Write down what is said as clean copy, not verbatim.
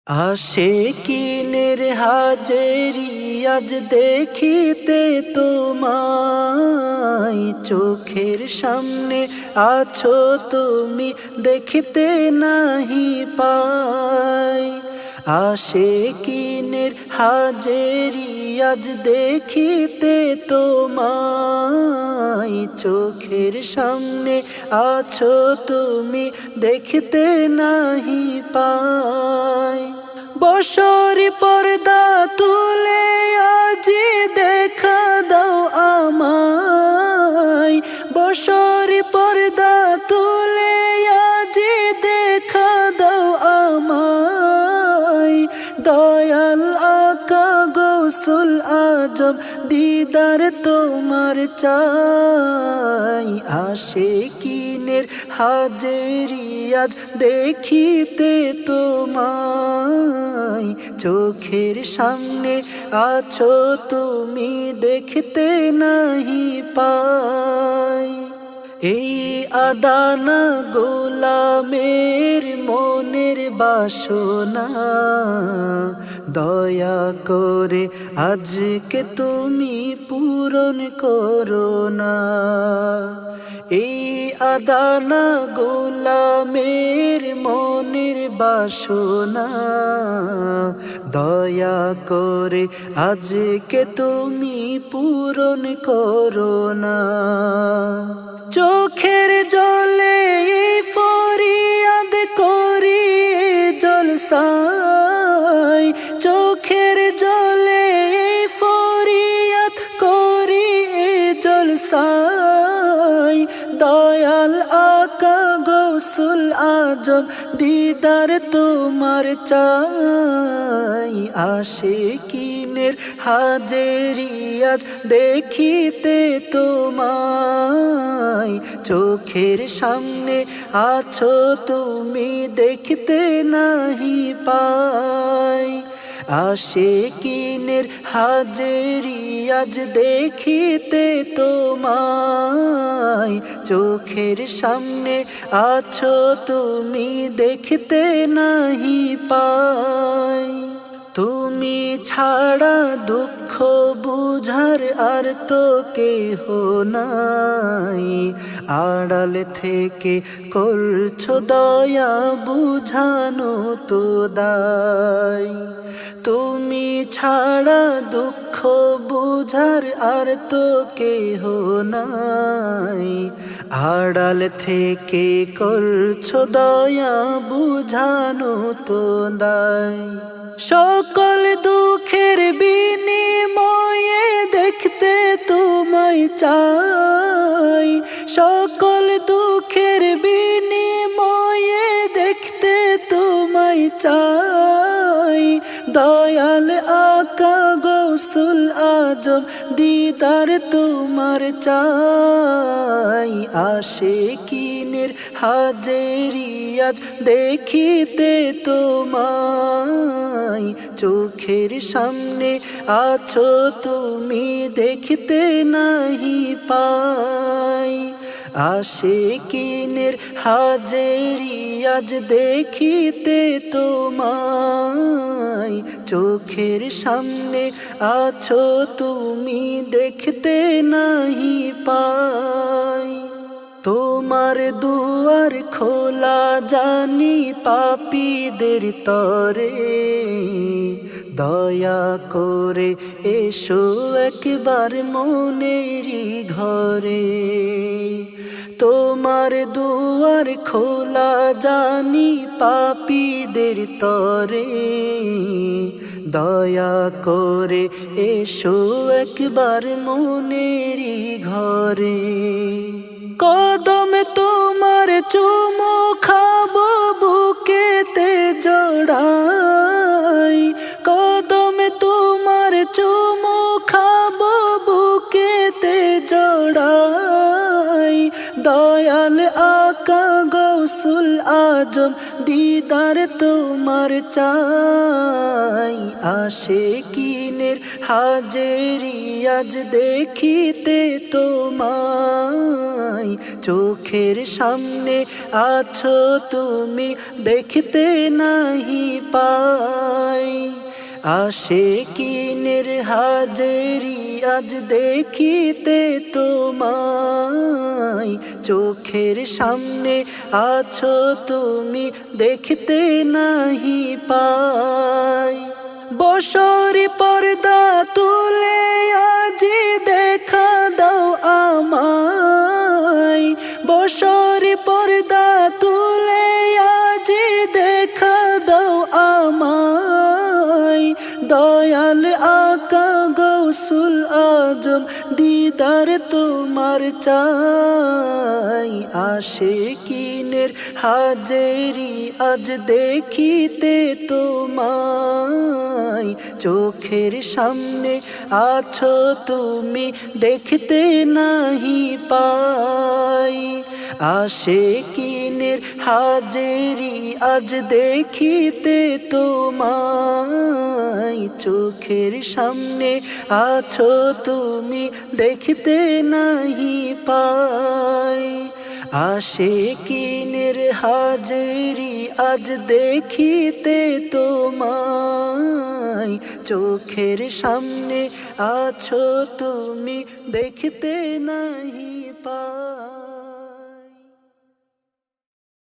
আশিকিনের হাজেরি আজ দেখিতে তোমায়, চোখের সামনে আছো তুমি দেখিতে নাহি পাই। আশিকিনের হাজেরি আজ দেখিতে তোমায়, চোখের সামনে আছো তুমি দেখিতে নাহি পাই। বসর পর্দা তুলে আজি দেখা দাও আমায়, বসর পর্দা তুলে আজি দেখা দাও আমায়। দয়াল আকা গৌসুল আজম দিদার তোমার চাই। আশিকিনের হাজেরি আজ দেখিতে তোমায়, চোখের সামনে আছো তুমি দেখতে নাহি পাই। এই আদানা গোলামের মনের বাসনা, দয়া করে আজকে তুমি পূরণ করো না। এই আদানা গোলামের মনের বাসনা, দয়া করে আজকে তুমি পূরণ করো না। চোখের জলে ফরিয়াদ করি জলসায়, চোখের জলে ফরিয়াদ করি জলসায়। দয়াল আকা গৌসুল আজম দিদার তোমার চাই। আশিকিনের হাজেরি আজ দেখিতে তোমায়, চোখের সামনে আছো তুমি দেখতে নাহি পাই। আশিকিনের হাজেরি আজ দেখিতে তোমায়, চোখের সামনে আছো তুমি দেখতে নাহি পাই। তুমি ছাড়া দুঃখ বুঝার আর তো কেহ নাই, আড়াল থেকে করছো দয়া বুঝানো তো দায়। তুমি ছাড়া দুঃখ বুঝার আর তো কেহ নাই, আড়াল থেকে করছো দয়া বুঝানো তো দায়। সকল দুঃখের বিনিময়ে দেখতে তোমায় চাই, সকল দুঃখের বিনিময়ে দেখতে তোমায় চাই। দয়াল আকা গৌসুল আজম দিদার তোমার চাই। আশিকিনের হাজেরি আজ দেখিতে তোমায়, চোখের সামনে আছো তুমি দেখতে নাহি পাই। আশিকিনের হাজেরি আজ দেখিতে তোমায়, চোখের সামনে আছো তুমি দেখতে নাহি পাই। তোমার দুয়ার খোলা জানি পাপীদের তরে, দয়া করে এসো একবার মনেরই ঘরে। তোমার দুয়ার খোলা জানি পাপীদের তরে, দয়া করে এসো একবার মনেরই ঘরে। কদম তোমার চুমু খাবো বুকেতে জড়াই, কদম তোমার চুমু খাবো বুকেতে জড়াই। দয়াল আকা গৌসুল আজম দিদার তোমার চাই। আশিকিনের হাজেরি আজ দেখিতে তোমায়, চোখের সামনে আছো তুমি দেখতে নাহি পাই। আশিকিনের হাজেরি আজ দেখিতে তোমায়, চোখের সামনে আছো তুমি দেখতে নাহি পাই। বসরি পর্দা তুলে আজি দেখা দাও আমায়, বসরি পর্দা তুলে আজি দেখা দাও আমায়। দয়াল আকা গৌসুল আজম দিদার তোমার চাই, আশিকিনের হাজেরি আজ দেখিতে তোমায়, চোখের সামনে আছো তুমি দেখতে নাহি পাই। আশিকিনের হাজেরি আজ দেখিতে তোমায়, চোখের সামনে আছো তুমি দেখতে নাহি পাই। আশিকিনের হাজেরি আজ দেখিতে তোমায়, চোখের সামনে আছো তুমি দেখতে নাহি পাই।